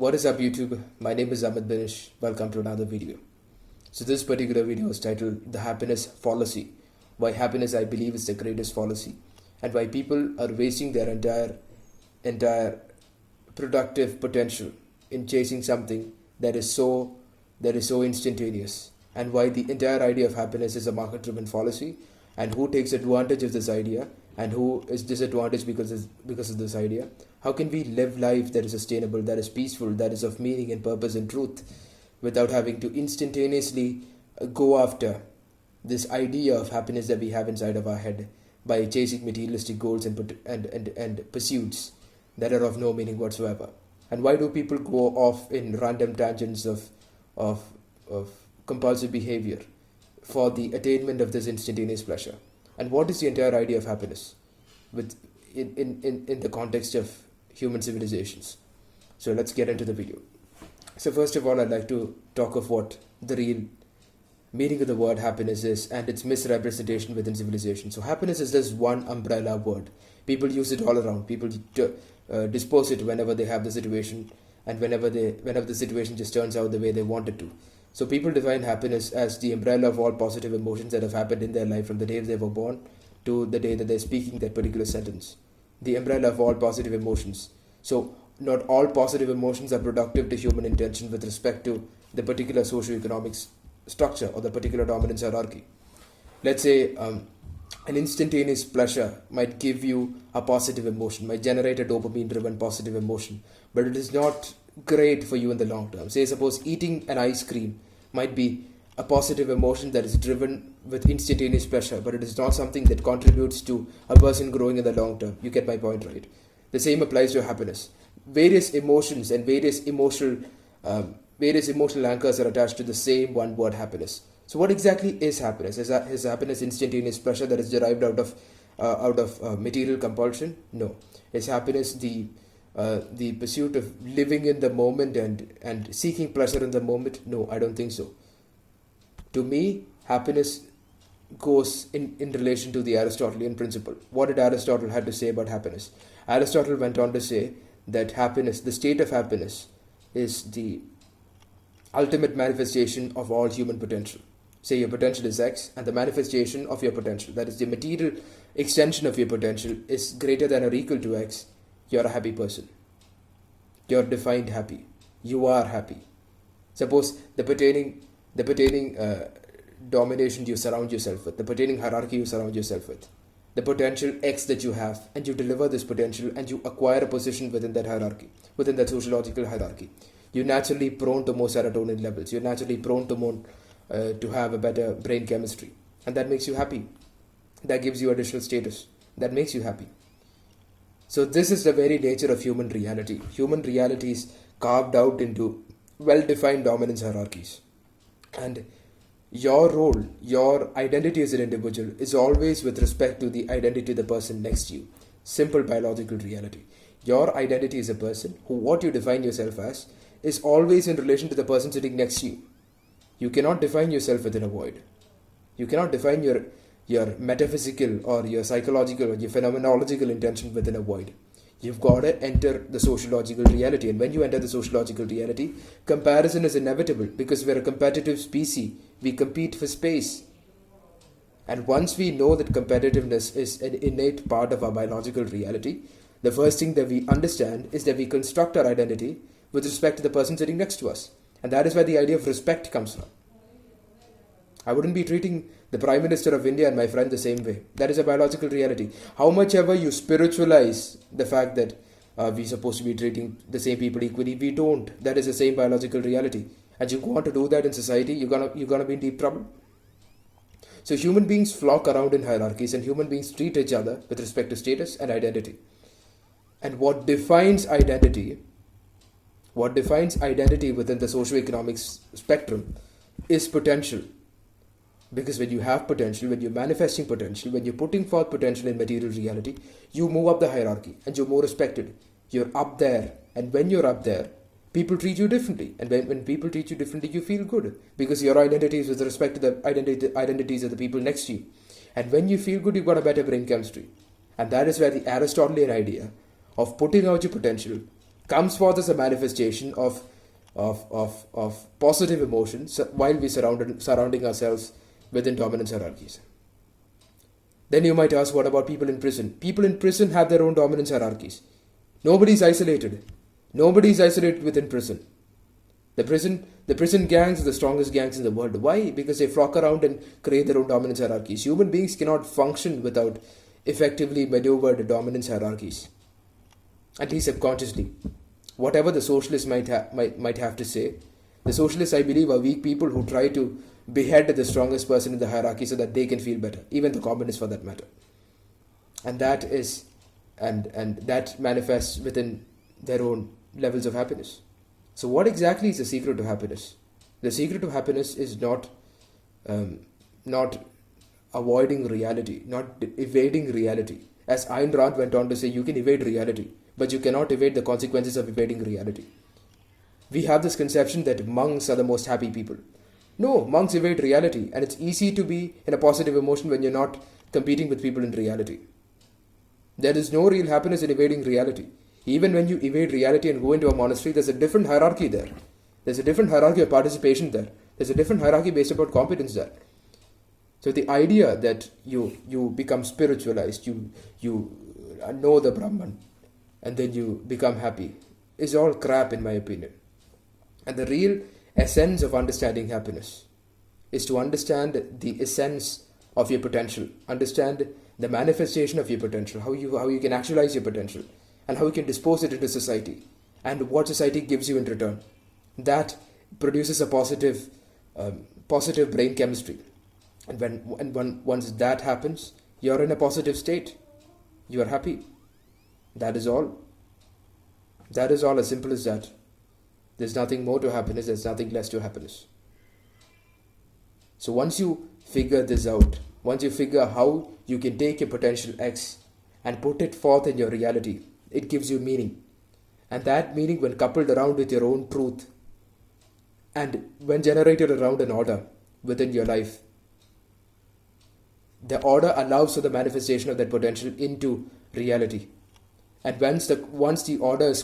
What is up YouTube? My name is Amit Binish. Welcome to another video. So this particular video is titled The Happiness Fallacy. Why happiness I believe is the greatest fallacy, and why people are wasting their entire productive potential in chasing something that is so instantaneous, and why the entire idea of happiness is a market driven fallacy, and who takes advantage of this idea and who is disadvantaged because of this idea. How can we live life that is sustainable, that is peaceful, that is of meaning and purpose and truth, without having to instantaneously go after this idea of happiness that we have inside of our head by chasing materialistic goals and pursuits that are of no meaning whatsoever? And why do people go off in random tangents of compulsive behavior for the attainment of this instantaneous pleasure? And what is the entire idea of happiness in the context of human civilizations? So let's get into the video. So first of all, I'd like to talk of what the real meaning of the word happiness is and its misrepresentation within civilization. So happiness is this one umbrella word. People use it all around. People dispose it whenever they have the situation, and whenever the situation just turns out the way they want it to. So people define happiness as the umbrella of all positive emotions that have happened in their life from the day they were born to the day that they're speaking that particular sentence. The umbrella of all positive emotions. So not all positive emotions are productive to human intention with respect to the particular socio-economic structure or the particular dominance hierarchy. Let's say an instantaneous pleasure might give you a positive emotion, might generate a dopamine-driven positive emotion, but it is not great for you in the long term. Say suppose eating an ice cream might be a positive emotion that is driven with instantaneous pleasure, but it is not something that contributes to a person growing in the long term. You get my point, right? The same applies to happiness. Various emotions and various emotional anchors are attached to the same one word, happiness. So what exactly is happiness? Is happiness instantaneous pleasure that is derived out of material compulsion? No. Is happiness the pursuit of living in the moment and seeking pleasure in the moment? No, I don't think so. To me, happiness goes in relation to the Aristotelian principle. What did Aristotle have to say about happiness? Aristotle went on to say that happiness, the state of happiness, is the ultimate manifestation of all human potential. Say your potential is X, and the manifestation of your potential, that is the material extension of your potential, is greater than or equal to X. You're a happy person. You're defined happy. You are happy. Suppose the pertaining domination you surround yourself with, the pertaining hierarchy you surround yourself with, the potential X that you have, and you deliver this potential and you acquire a position within that hierarchy, within that sociological hierarchy. You're naturally prone to more serotonin levels. You're naturally prone to more to have a better brain chemistry, and that makes you happy. That gives you additional status. That makes you happy. So this is the very nature of human reality. Human reality is carved out into well-defined dominance hierarchies. And your role, your identity as an individual is always with respect to the identity of the person next to you. Simple biological reality. Your identity as a person, what you define yourself as, is always in relation to the person sitting next to you. You cannot define yourself within a void. You cannot define your metaphysical or your psychological or your phenomenological intention within a void. You've got to enter the sociological reality. And when you enter the sociological reality, comparison is inevitable because we're a competitive species. We compete for space. And once we know that competitiveness is an innate part of our biological reality, the first thing that we understand is that we construct our identity with respect to the person sitting next to us. And that is where the idea of respect comes from. I wouldn't be treating the Prime Minister of India and my friend the same way. That is a biological reality. How much ever you spiritualize the fact that we're supposed to be treating the same people equally, we don't. That is the same biological reality. And you want to do that in society, you're gonna be in deep trouble. So human beings flock around in hierarchies, and human beings treat each other with respect to status and identity. And what defines identity within the socio-economic spectrum is potential. Because when you have potential, when you're manifesting potential, when you're putting forth potential in material reality, you move up the hierarchy and you're more respected. You're up there. And when you're up there, people treat you differently. And when people treat you differently, you feel good. Because your identity is with respect to the identities of the people next to you. And when you feel good, you've got a better brain chemistry. And that is where the Aristotelian idea of putting out your potential, comes forth as a manifestation of positive emotions while we surrounding ourselves within dominance hierarchies. Then you might ask, what about people in prison? People in prison have their own dominance hierarchies. Nobody is isolated. Nobody is isolated within prison. The prison gangs are the strongest gangs in the world. Why? Because they flock around and create their own dominance hierarchies. Human beings cannot function without effectively maneuvered dominance hierarchies. At least subconsciously. Whatever the socialists might have to say, the socialists, I believe, are weak people who try to behead the strongest person in the hierarchy so that they can feel better. Even the communists, for that matter. And that is, and that manifests within their own levels of happiness. So what exactly is the secret to happiness? The secret to happiness is not avoiding reality, not evading reality. As Ayn Rand went on to say, you can evade reality, but you cannot evade the consequences of evading reality. We have this conception that monks are the most happy people. No, monks evade reality, and it's easy to be in a positive emotion when you're not competing with people in reality. There is no real happiness in evading reality. Even when you evade reality and go into a monastery, there's a different hierarchy there. There's a different hierarchy of participation there. There's a different hierarchy based upon competence there. So the idea that you become spiritualized, you know the Brahman, and then you become happy is all crap in my opinion. And the real essence of understanding happiness is to understand the essence of your potential, understand the manifestation of your potential, how you can actualize your potential, and how you can dispose it into society, and what society gives you in return. That produces a positive brain chemistry. And once that happens, you're in a positive state. You are happy. That is all. That is all, as simple as that. There's nothing more to happiness, there's nothing less to happiness. So once you figure this out, once you figure how you can take your potential X and put it forth in your reality, it gives you meaning. And that meaning, when coupled around with your own truth, and when generated around an order within your life, the order allows for the manifestation of that potential into reality. And once the order is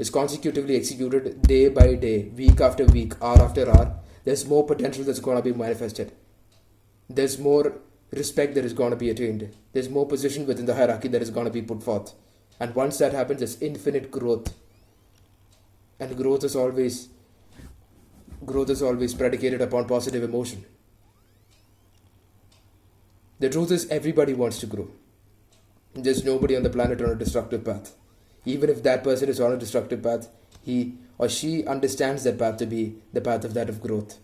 consecutively executed day by day, week after week, hour after hour, there's more potential that's going to be manifested. There's more respect that is going to be attained. There's more position within the hierarchy that is going to be put forth. And once that happens, there's infinite growth. And growth is always predicated upon positive emotion. The truth is, everybody wants to grow. There's nobody on the planet on a destructive path. Even if that person is on a destructive path, he or she understands that path to be the path of growth.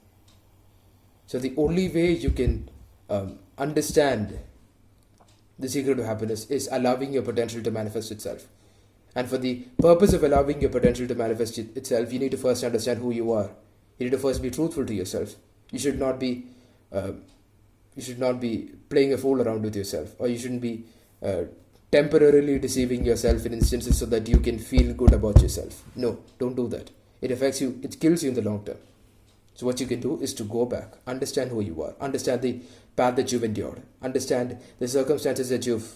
So the only way you can understand the secret of happiness is allowing your potential to manifest itself. And for the purpose of allowing your potential to manifest itself, you need to first understand who you are. You need to first be truthful to yourself. You should not be playing a fool around with yourself, or you shouldn't be temporarily deceiving yourself in instances so that you can feel good about yourself. No, don't do that. It affects you, it kills you in the long term. So what you can do is to go back, understand who you are, understand the path that you've endured, understand the circumstances that you've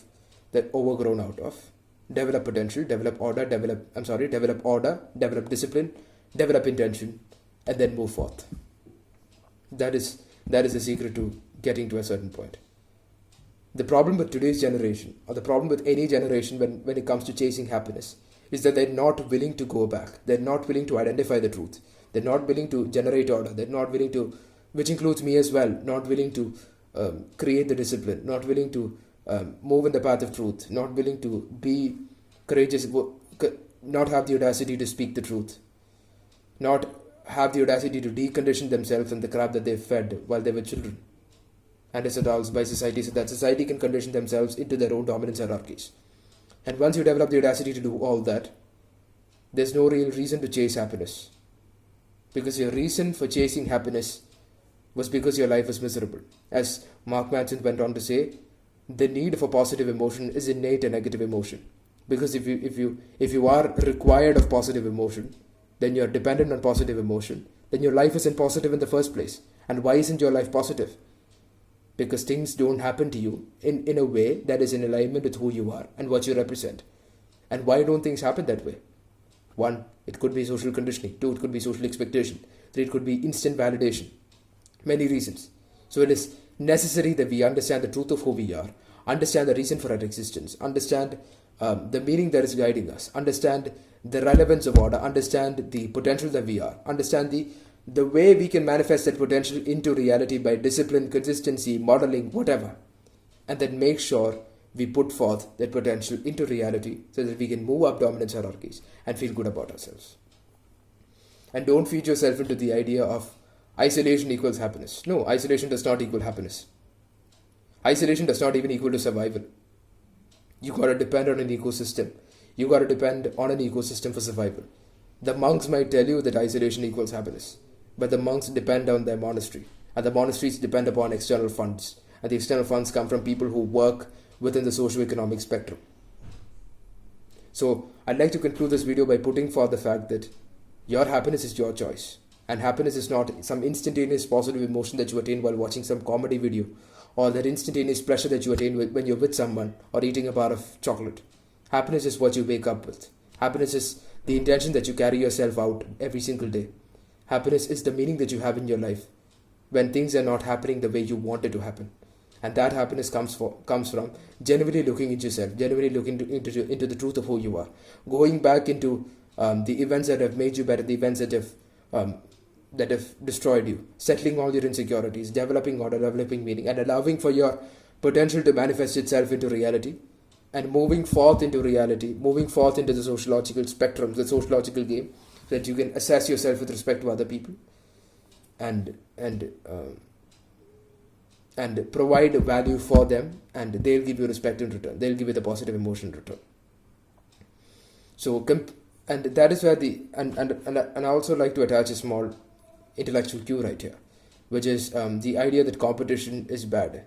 overgrown out of, develop potential, develop discipline, develop intention, and then move forth. That is the secret to getting to a certain point. The problem with today's generation, or the problem with any generation when it comes to chasing happiness, is that they're not willing to go back. They're not willing to identify the truth. They're not willing to generate order. They're not willing to, which includes me as well, not willing to create the discipline, not willing to move in the path of truth, not willing to be courageous, not have the audacity to speak the truth, not have the audacity to decondition themselves and the crap that they fed while they were children and as adults by society, so that society can condition themselves into their own dominance hierarchies. And once you develop the audacity to do all that, there's no real reason to chase happiness. Because your reason for chasing happiness was because your life was miserable. As Mark Manson went on to say, the need for positive emotion is innate and negative emotion. Because if you are required of positive emotion, then you're dependent on positive emotion, then your life isn't positive in the first place. And why isn't your life positive? Because things don't happen to you in a way that is in alignment with who you are and what you represent. And why don't things happen that way? One, it could be social conditioning. Two, it could be social expectation. Three, it could be instant validation. Many reasons. So it is necessary that we understand the truth of who we are, understand the reason for our existence, understand the meaning that is guiding us, understand the relevance of order, understand the potential that we are, understand the way we can manifest that potential into reality by discipline, consistency, modeling, whatever. And then make sure we put forth that potential into reality so that we can move up dominance hierarchies and feel good about ourselves. And don't feed yourself into the idea of isolation equals happiness. No, isolation does not equal happiness. Isolation does not even equal to survival. You gotta depend on an ecosystem. You gotta depend on an ecosystem for survival. The monks might tell you that isolation equals happiness, but the monks depend on their monastery, and the monasteries depend upon external funds, and the external funds come from people who work within the socio-economic spectrum. So I'd like to conclude this video by putting forth the fact that your happiness is your choice, and happiness is not some instantaneous positive emotion that you attain while watching some comedy video, or that instantaneous pleasure that you attain when you're with someone or eating a bar of chocolate. Happiness is what you wake up with. Happiness is the intention that you carry yourself out every single day. Happiness is the meaning that you have in your life when things are not happening the way you want it to happen. And that happiness comes from genuinely looking into yourself, genuinely looking into the truth of who you are, going back into the events that have made you better, the events that have destroyed you, settling all your insecurities, developing order, developing meaning, and allowing for your potential to manifest itself into reality, and moving forth into reality, moving forth into the sociological spectrum, the sociological game, so that you can assess yourself with respect to other people, and provide value for them, and they'll give you respect in return. They'll give you the positive emotion in return. So, and that is where and I also like to attach a small intellectual cue right here, which is the idea that competition is bad,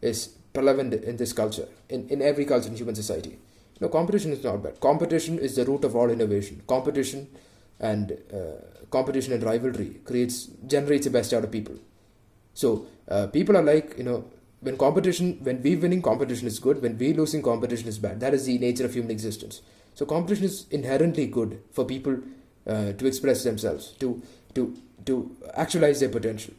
is prevalent in this culture, in every culture in human society. No, competition is not bad. Competition is the root of all innovation. Competition and rivalry generates the best out of people. So people are like, when we winning, competition is good. When we losing, competition is bad. That is the nature of human existence. So competition is inherently good for people to express themselves, to actualize their potential.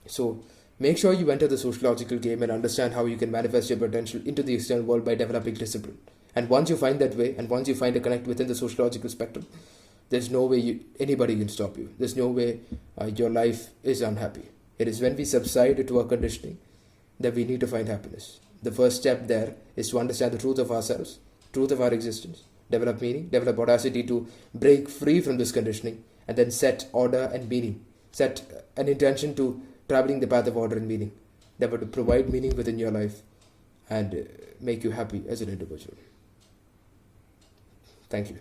So make sure you enter the sociological game and understand how you can manifest your potential into the external world by developing discipline. And once you find that way, and once you find a connect within the sociological spectrum, there's no way anybody can stop you. There's no way your life is unhappy. It is when we subside into our conditioning that we need to find happiness. The first step there is to understand the truth of ourselves, truth of our existence, develop meaning, develop audacity to break free from this conditioning, and then set order and meaning, set an intention to traveling the path of order and meaning that would provide meaning within your life and make you happy as an individual. Thank you.